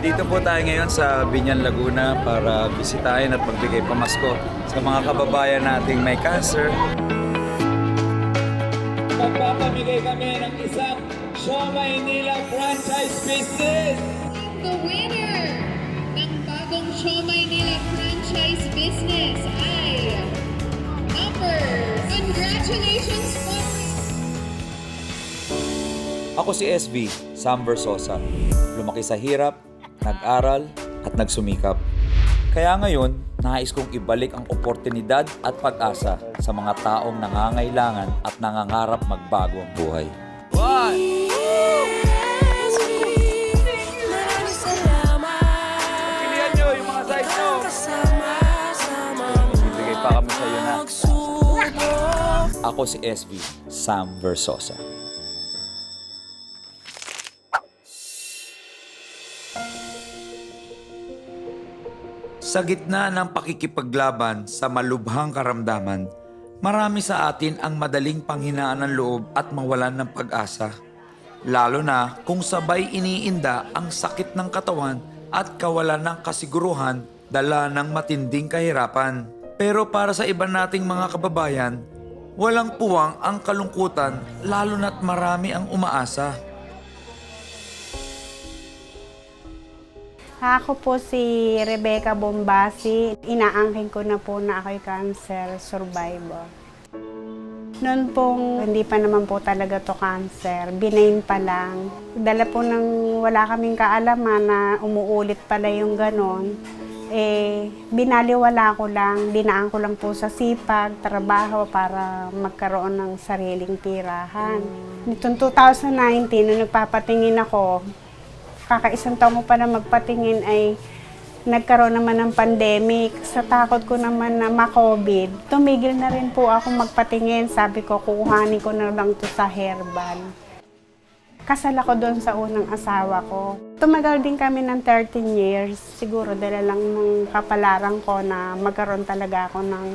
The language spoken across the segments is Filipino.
Nandito po tayo ngayon sa Biñan, Laguna para bisitahin at magbigay pamasko sa mga kababayan nating may cancer. Magpapamigay kami ng isang Show Maynila franchise business. The winner ng bagong Show Maynila franchise business ay Numbers. Congratulations po! Ako si SB, Sam Versosa. Lumaki sa hirap, nag-aral at nagsumikap. Kaya ngayon, nais kong ibalik ang oportunidad at pag-asa sa mga taong nangangailangan at nangangarap magbago ang buhay. Pilihan nyo yung mga size nyo. Bibigay pa kami sa'yo na. Ako si SB, Sam Versosa. Sa gitna ng pakikipaglaban sa malubhang karamdaman, marami sa atin ang madaling panghinaan ng loob at mawalan ng pag-asa. Lalo na kung sabay iniinda ang sakit ng katawan at kawalan ng kasiguruhan dala ng matinding kahirapan. Pero para sa iba nating mga kababayan, walang puwang ang kalungkutan lalo na't marami ang umaasa. Ako po si Rebecca Bombasi. Inaangkin ko na po na ako'y cancer survivor. Noon pong hindi pa naman po talaga to cancer, binain pa lang. Dala po nang wala kaming kaalaman na umuulit pala yung ganon. Binaliwala ko lang, dinaan ko lang po sa sipag, trabaho para magkaroon ng sariling tirahan. Nitong 2019, nung nagpapatingin ako, kakaisang taon mo pa na magpatingin ay nagkaroon naman ng pandemic. Sa takot ko naman na ma-COVID, tumigil na rin po ako magpatingin. Sabi ko, kukuhanin ko na lang to sa herbal. Kasal ako doon sa unang asawa ko. Tumagal din kami ng 13 years. Siguro dala lang ng kapalaran ko na magkaroon talaga ako ng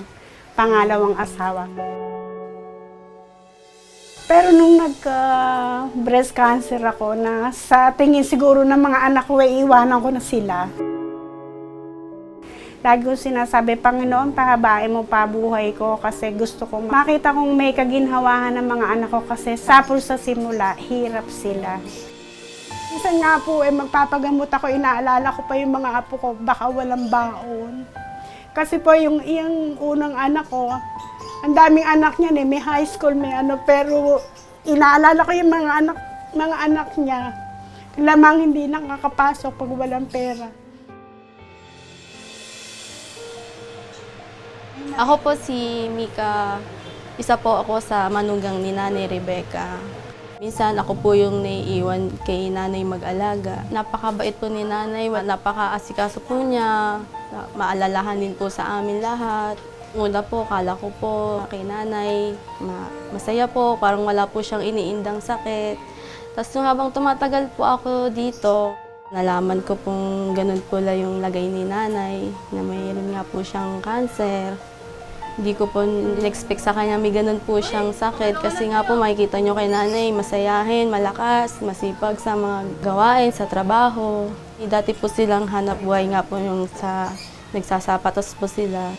pangalawang asawa. Pero nung nagka-breast cancer ako, na sa tingin siguro ng mga anak ko, iiwanan ko na sila. Lagi ko sinasabi, Panginoon, pahabain mo pa buhay ko kasi gusto ko makita kong may kaginhawahan ng mga anak ko kasi sapul sa simula, hirap sila. Minsan nga po, magpapagamot ako, inaalala ko pa yung mga apo ko, baka walang baon. Kasi po yung unang anak ko, ang daming anak niya, may high school, may pero inaalala ko yung mga anak niya. Lamang hindi nakakapasok pag walang pera. Ako po si Mika, isa po ako sa manugang ni Nanay Rebecca. Minsan ako po yung naiiwan kay Nanay mag-alaga. Napakabait po ni Nanay, napaka-asikaso po niya, maalalahanin po sa amin lahat. Una po, kala ko po kay Nanay, masaya po, parang wala po siyang iniindang sakit. Tapos habang tumatagal po ako dito, nalaman ko pong ganun po lang yung lagay ni Nanay, na mayroon nga po siyang cancer. Hindi ko po in-expect sa kanya may ganun po siyang sakit kasi nga po makikita nyo kay Nanay, masayahin, malakas, masipag sa mga gawain, sa trabaho. Dati po silang hanap buhay nga po yung sa nagsasapatos po sila.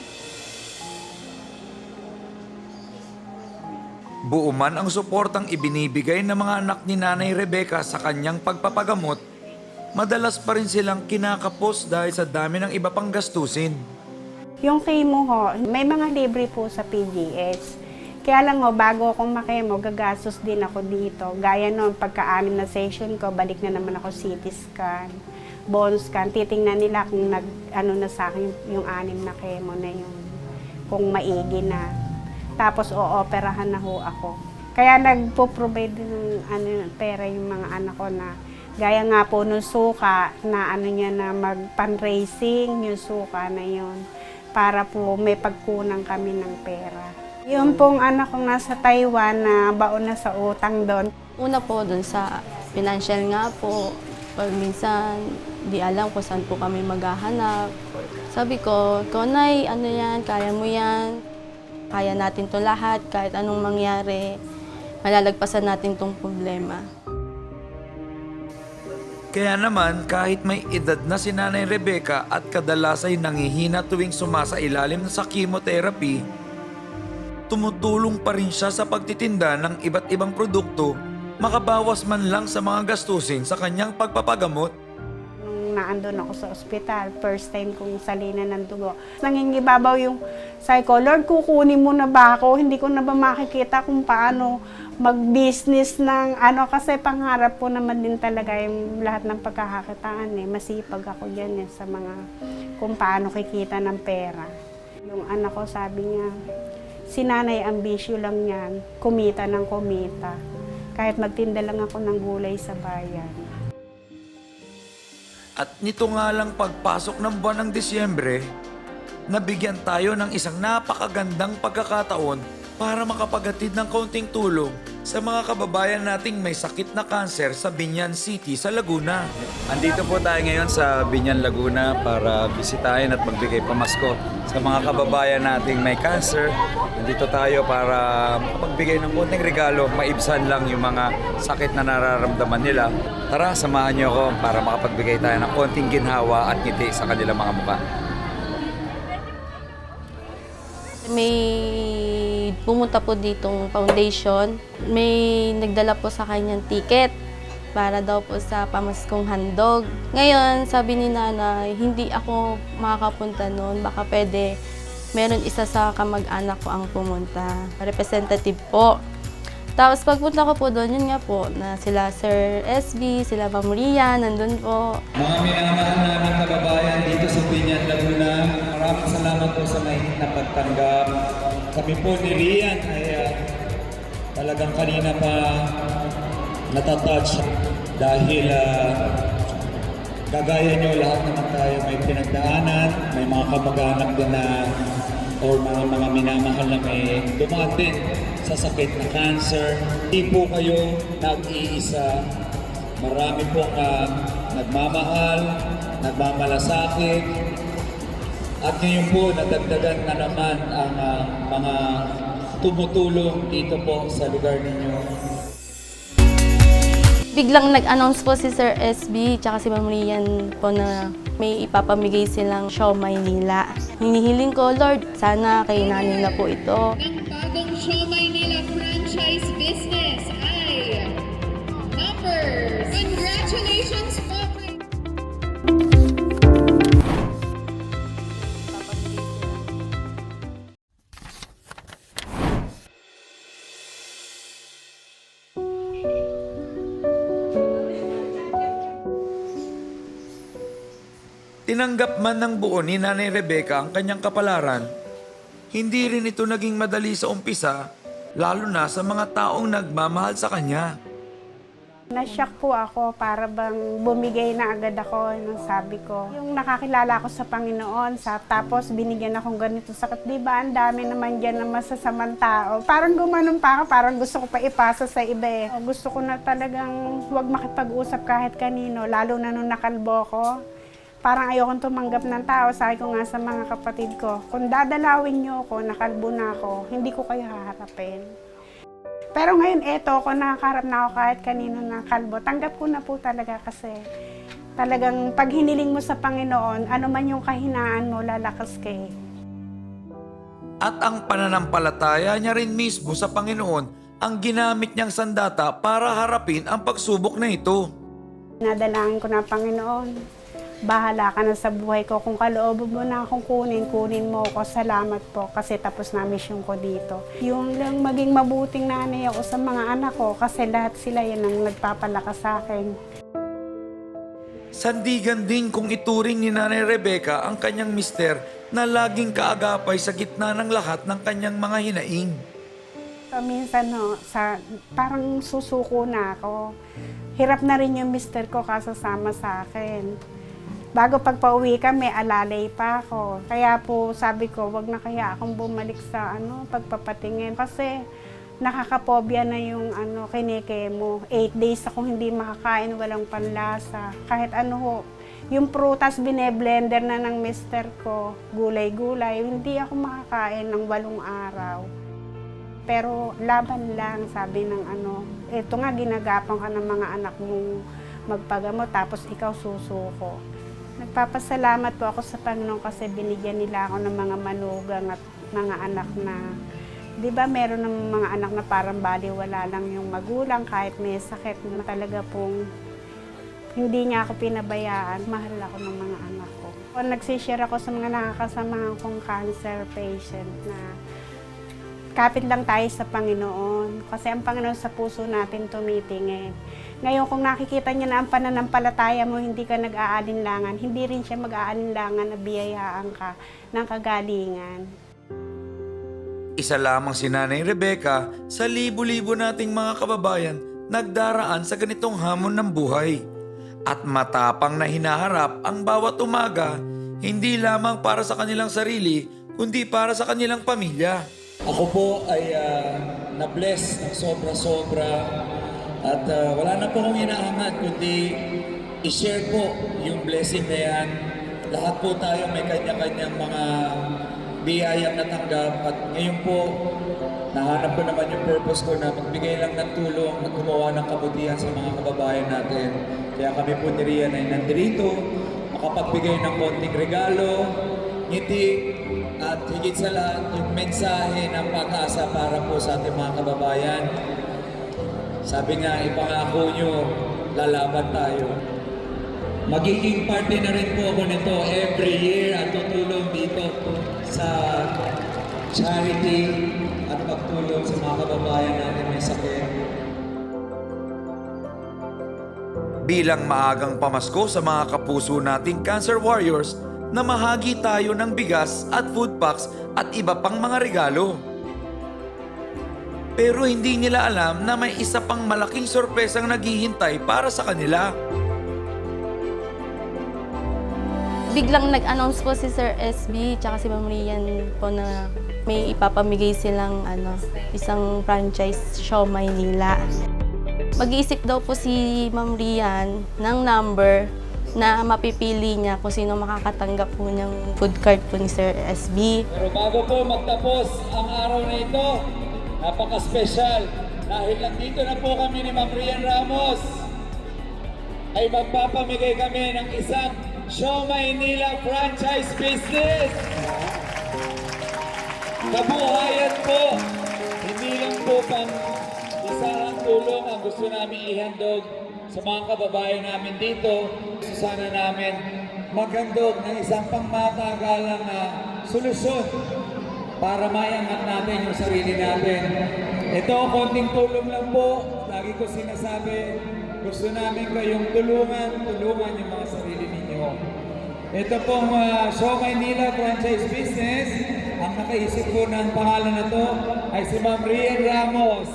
Buo man ang suportang ibinibigay ng mga anak ni Nanay Rebecca sa kanyang pagpapagamot, madalas pa rin silang kinakapos dahil sa dami ng iba pang gastusin. Yung chemo ho, may mga libre po sa PGS. Kaya lang ho, bago akong makemo, gagastos din ako dito. Gaya noon, pagka-anim na session ko, balik na naman ako CT scan, bone scan. Titingnan nila kung na sa akin yung 6 na chemo na yun, kung maigi na. Tapos ooperahan na ho ako. Kaya nagpo-provide ng pera yung mga anak ko na gaya nga po nung suka na niya na mag-fundraising, yung suka na yun, para po may pagkunang kami ng pera. Yung pong anak kong nasa Taiwan na baon na sa utang doon. Una po dun sa financial nga po, pag minsan di alam kung saan po kami maghahanap. Sabi ko, Nay, ano yan, kaya mo yan. Kaya natin to lahat, kahit anong mangyari, malalagpasan natin tong problema. Kaya naman kahit may edad na si Nanay Rebecca at kadalas ay nangihina tuwing sumasailalim sa chemotherapy, tumutulong pa rin siya sa pagtitinda ng iba't ibang produkto, makabawas man lang sa mga gastusin sa kanyang pagpapagamot. Nung naandun ako sa ospital, first time kong salina ng dugo. Nangingibabaw yung sabi ko, Lord, kukunin mo na ba ako? Hindi ko na ba makikita kung paano mag-business ng kasi pangarap ko naman din talaga yung lahat ng pagkakakitaan Masipag ako dyan sa mga kung paano kikita ng pera. Yung anak ko sabi niya, si nanay ambisyo lang yan, kumita ng kumita. Kahit magtinda lang ako ng gulay sa bayan. At nito nga lang pagpasok ng buwan ng Disyembre, nabigyan tayo ng isang napakagandang pagkakataon para makapagatid ng kaunting tulong sa mga kababayan nating may sakit na kanser sa Biñan City sa Laguna. Andito po tayo ngayon sa Biñan, Laguna para bisitahin at magbigay pamasko sa mga kababayan nating may cancer. Nandito tayo para magbigay ng konting regalo, maibsan lang yung mga sakit na nararamdaman nila. Tara, samahan niyo ako para makapagbigay tayo ng konting ginhawa at ngiti sa kanilang mga mukha. May pumunta po ditong foundation. May nagdala po sa kanyang ticket para daw po sa pamaskong handog. Ngayon, sabi ni nanay, hindi ako makakapunta noon. Baka pwede, meron isa sa kamag-anak ko ang pumunta. Representative po. Tapos pagpunta ko po doon, yun nga po, na sila Sir SB, sila Ma'am Ria, nandun po. Mga minamahal namin kababayan dito sa Biñan, Laguna, maraming salamat po sa mainit na pagtanggap. Kami po ni Rian ay talagang kanina pa natatouch dahil kagaya nyo lahat naman tayo may pinagdaanan, may mga kamag-anak din na o mga minamahal na may dumaan din sa sakit na cancer. Hindi po kayo nag-iisa. Marami po nagmamahal, nagmamalasakit. At ngayon po, nadagdagan na naman ang mga tumutulong dito po sa lugar ninyo. Biglang nag-announce po si Sir SB tsaka si Ma'am Rian po na may ipapamigay silang siomai nila. Hinihiling ko, Lord, sana kay nanay na po ito. Ng bagong siomai nila franchise business ay Numbers. Congratulations po! Tinanggap man ng buo ni Nanay Rebecca ang kanyang kapalaran, hindi rin ito naging madali sa umpisa, lalo na sa mga taong nagmamahal sa kanya. Na-shock po ako para bang bumigay na agad ako ng sabi ko. Yung nakakilala ko sa Panginoon, tapos binigyan akong ganito sakit. Diba, ang dami naman dyan na masasamang tao. Parang gumanon pa ako, parang gusto ko pa ipasa sa iba eh. Gusto ko na talagang huwag makipag-usap kahit kanino, lalo na nung nakalbo ko. Parang ayokong tumanggap ng tao. Sabi ko nga sa mga kapatid ko, kung dadalawin niyo ako, nakalbo na ako, hindi ko kayo haharapin. Pero ngayon, eto, kung nakakarap na ako kahit kanino na kalbo, tanggap ko na po talaga kasi talagang pag hiniling mo sa Panginoon, ano man yung kahinaan mo, lalakas ka eh. At ang pananampalataya niya rin mismo sa Panginoon ang ginamit niyang sandata para harapin ang pagsubok na ito. Nadalangin ko na, Panginoon, bahala ka na sa buhay ko. Kung kaloob mo na akong kunin mo ako. Salamat po kasi tapos na mission ko dito. Yung lang maging mabuting nanay ako sa mga anak ko kasi lahat sila yan ang nagpapalakas sa akin. Sandigan din kung ituring ni Nanay Rebecca ang kanyang mister na laging kaagapay sa gitna ng lahat ng kanyang mga hinaing. So, minsan parang susuko na ako. Hirap na rin yung mister ko kasasama sa akin. Bago pagpauwi kami, alalay pa ako. Kaya po sabi ko, wag na kaya akong bumalik sa pagpapatingin. Kasi nakakapobia na yung kinikemo. 8 days akong hindi makakain, walang panlasa. Kahit yung prutas bine-blender na ng mister ko, gulay-gulay, hindi ako makakain ng 8 araw. Pero laban lang, sabi ng ito nga, ginagapan ka ng mga anak mong magpagamot tapos ikaw susuko. Nagpapasalamat po ako sa Panginoon kasi binigyan nila ako ng mga manugang at mga anak na, di ba meron ng mga anak na parang baliwala lang yung magulang kahit may sakit na talaga pong hindi niya ako pinabayaan. Mahal ako ng mga anak ko. Nagsishare ako sa mga nakakasamahan kong cancer patient na kapit lang tayo sa Panginoon. Kasi ang Panginoon sa puso natin tumitingin. Ngayon, kung nakikita niya na ang pananampalataya mo, hindi ka nag-aalinlangan, hindi rin siya mag-aalinlangan na biyayaan ka ng kagalingan. Isa lamang si Nanay Rebecca sa libo-libo nating mga kababayan nagdaraan sa ganitong hamon ng buhay. At matapang na hinaharap ang bawat umaga, hindi lamang para sa kanilang sarili, kundi para sa kanilang pamilya. Ako po ay na-bless ng sobra-sobra at wala na po akong inaangat kundi i-share po yung blessing na yan. Lahat po tayo may kanya-kanyang mga biyayang natanggap at ngayon po nahanap ko naman yung purpose ko na magbigay lang ng tulong at gumawa ng kabutihan sa mga kababayan natin. Kaya kami po ni Rian ay nandito, makapagbigay ng konting regalo, ngiti, at higit sa lahat yung mensahe ng pag-asa para po sa ating mga kababayan. Sabi nga, ipangako nyo, lalaban tayo. Magiging parte na rin po ako nito every year at tutulong dito sa charity at pagtulong sa mga kababayan natin may sakit. Bilang maagang pamasko sa mga kapuso nating cancer warriors, na mahagi tayo ng bigas at food packs at iba pang mga regalo. Pero hindi nila alam na may isa pang malaking sorpresang naghihintay para sa kanila. Biglang nag-announce po si Sir SB tsaka si Ma'am Rian po na may ipapamigay silang isang franchise siomai nila. Mag-iisip daw po si Ma'am Rian ng number na mapipili niya kung sino makakatanggap po ng food cart po ni Sir SB. Pero bago po magtapos ang araw na ito, napaka-special dahil nandito na po kami ni Ma'am Rian Ramos ay magpapamigay kami ng isang Siomai Nila franchise business. Kabuhayan po, hindi lang po pang isang tulong ang gusto namin ihandog sa mga kababayan namin dito. Sana namin maghandog ng isang pangmatagalang solusyon para maiangat natin yung sarili natin. Ito, konting tulong lang po. Lagi ko sinasabi, gusto namin kayong tulungan yung mga sarili ninyo. Ito pong Siomai Nila franchise business, ang nakaisip po ng pangalan na to ay si Ma'am Rian Ramos.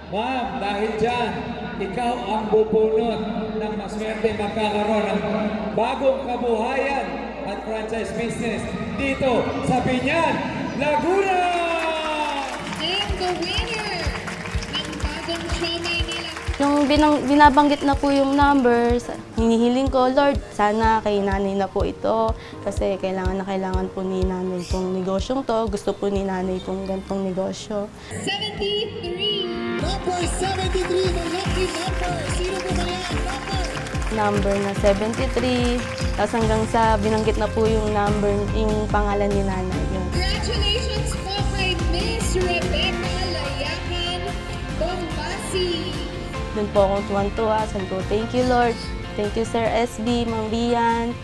Ma'am, dahil dyan, ikaw ang bubunot ng maswerte magkakaroon ng bagong kabuhayan at franchise business dito sa Biñan, Laguna! And the winner ng bagong Siomai Nila. Nung binabanggit na po yung numbers, hinihiling ko, Lord, sana kay nanay na po ito. Kasi kailangan po ni nanay itong negosyong to. Gusto po ni nanay itong gantong negosyo. 73. Number 73, the lucky number. Sino po ba yan? Number na 73. Tapos hanggang sa binanggit na po yung number, yung pangalan ni nanay. Yun. Congratulations po kay Miss Rebecca Layakan Bombasi. Doon po akong tuwan-tuwa. Sabi ko, thank you, Lord. Thank you, Sir SB, Ma'am Rian.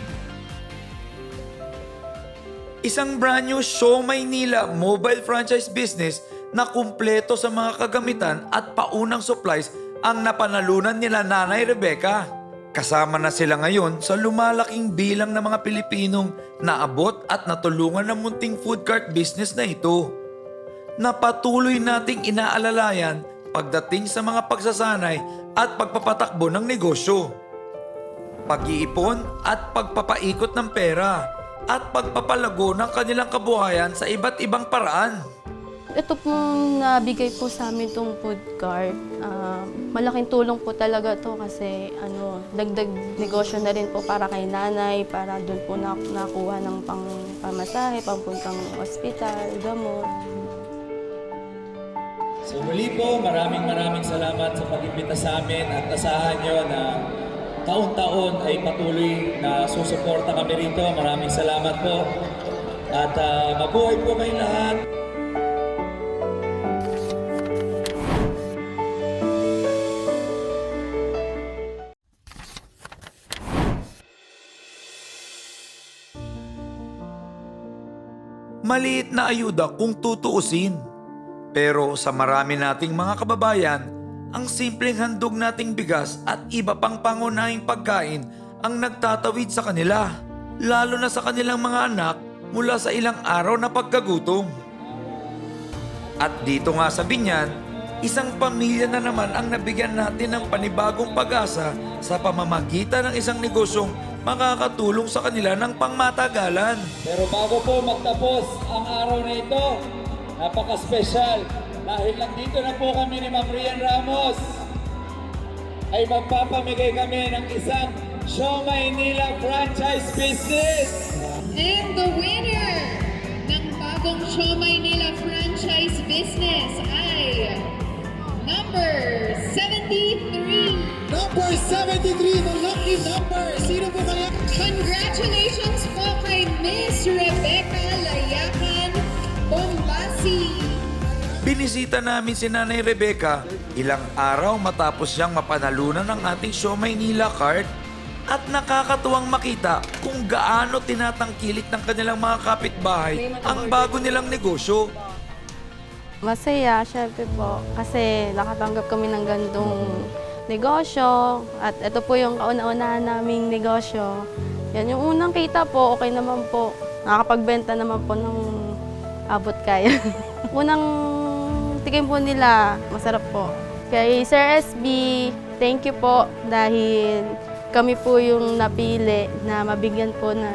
Isang brand new Siomai Nila mobile franchise business na kumpleto sa mga kagamitan at paunang supplies ang napanalunan nila Nanay Rebecca. Kasama na sila ngayon sa lumalaking bilang ng mga Pilipinong naabot at natulungan ng munting food cart business na ito. Napatuloy nating inaalalayan pagdating sa mga pagsasanay at pagpapatakbo ng negosyo. Pag-iipon at pagpapaikot ng pera at pagpapalago ng kanilang kabuhayan sa iba't ibang paraan. Ito pong nabigay po sa amin itong food cart. Malaking tulong po talaga to kasi dagdag negosyo na rin po para kay nanay, para doon po nakuha ng pamasahe, pampuntang ospital, gamot. So muli po, maraming salamat sa pag-imbita sa amin at asahan nyo na taon-taon ay patuloy na susuporta kami rito. Maraming salamat po. At mabuhay po kayong lahat. Maliit na ayuda kung tutuusin. Pero sa marami nating mga kababayan, ang simpleng handog nating bigas at iba pang pangunahing pagkain ang nagtatawid sa kanila, lalo na sa kanilang mga anak mula sa ilang araw na pagkagutom. At dito nga sa Binyan, isang pamilya na naman ang nabigyan natin ng panibagong pag-asa sa pamamagitan ng isang negosyong makakatulong sa kanila ng pangmatagalan. Pero bago po magtapos ang araw na ito, napaka-special. Dahil nandito na po kami ni Ma'am Rian Ramos, ay magpapamigay kami ng isang Show Maynila franchise business. And the winner ng bagong Show Maynila franchise business ay number 73. Number 73, the lucky number. Sino po kaya? Congratulations po kay Miss Rebecca Layakan Bombasi. Binisita namin si Nanay Rebecca ilang araw matapos siyang mapanalunan ng ating Show Maynila card at nakakatuwang makita kung gaano tinatangkilik ng kanilang mga kapitbahay ang bago nilang negosyo. Masaya, syempre po, kasi nakatanggap kami ng gantong negosyo at ito po yung kauna-unahan naming negosyo. Yan, yung unang kita po, okay naman po. Nakakapagbenta naman po ng abot kaya. Unang tikim po nila, masarap po. Kay Sir SB, thank you po dahil kami po yung napili na mabigyan po na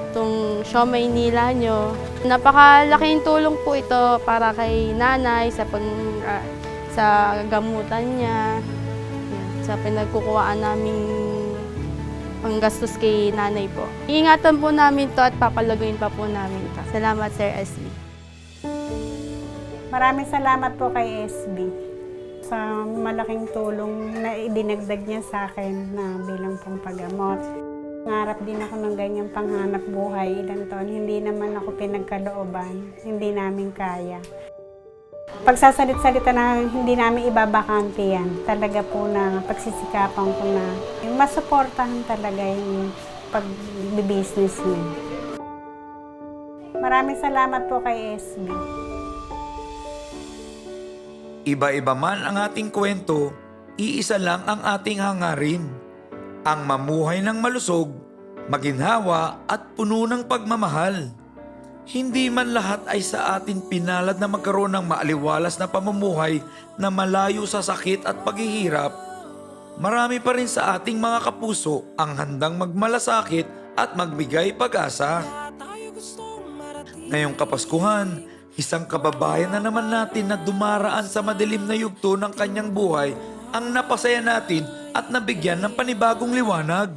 itong Show Maynila nyo. Napakalaking tulong po ito para kay nanay sa gamutan niya, sa pinagkukuhaan naming panggastos kay nanay po. Iingatan po namin to at papalaguin pa po namin to. Salamat, Sir SB. Maraming salamat po kay SB sa malaking tulong na idinagdag niya sa akin na bilang pampagamot. Nangarap din ako ng ganyang panghanap buhay ilang taon. Hindi naman ako pinagkalooban, hindi namin kaya. Pagsasalit-salita na hindi namin ibabakante yan. Talaga po na pagsisikapan ko na masuportahan talaga yung pag-business niya. Maraming salamat po kay SB. Iba-iba man ang ating kwento, iisa lang ang ating hangarin. Ang mamuhay ng malusog, maginhawa at puno ng pagmamahal. Hindi man lahat ay sa atin pinalad na magkaroon ng maaliwalas na pamumuhay na malayo sa sakit at paghihirap. Marami pa rin sa ating mga kapuso ang handang magmalasakit at magbigay pag-asa. Ngayong Kapaskuhan, isang kababayan na naman natin na dumaraan sa madilim na yugto ng kanyang buhay ang napasaya natin at nabigyan ng panibagong liwanag.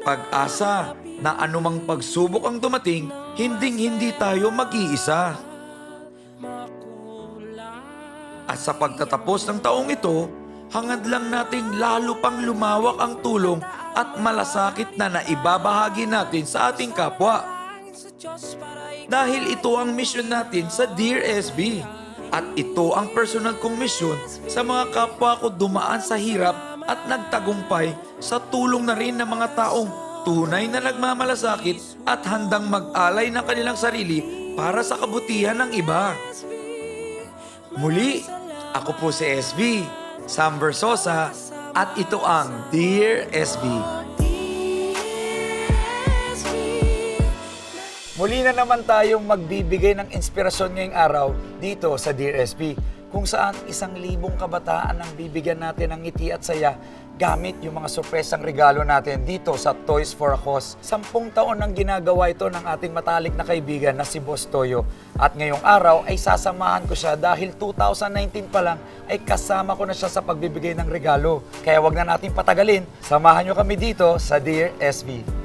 Pag-asa na anumang pagsubok ang dumating, hinding-hindi tayo mag-iisa. At sa pagtatapos ng taong ito, hangad lang nating lalo pang lumawak ang tulong at malasakit na naibabahagi natin sa ating kapwa. Dahil ito ang misyon natin sa Dear SB. At ito ang personal kong misyon sa mga kapwa ko dumaan sa hirap at nagtagumpay sa tulong na rin ng mga taong tunay na nagmamalasakit at handang mag-alay ng kanilang sarili para sa kabutihan ng iba. Muli, ako po si SB, Sam Versosa, at ito ang Dear SB. Muli na naman tayong magbibigay ng inspirasyon ngayong araw dito sa Dear SB, kung saan 1,000 kabataan ang bibigyan natin ng ngiti at saya gamit yung mga sorpresang regalo natin dito sa Toys for a Cause. 10 taon nang ginagawa ito ng ating matalik na kaibigan na si Boss Toyo. At ngayong araw ay sasamahan ko siya dahil 2019 pa lang ay kasama ko na siya sa pagbibigay ng regalo. Kaya wag na natin patagalin, samahan nyo kami dito sa Dear SB.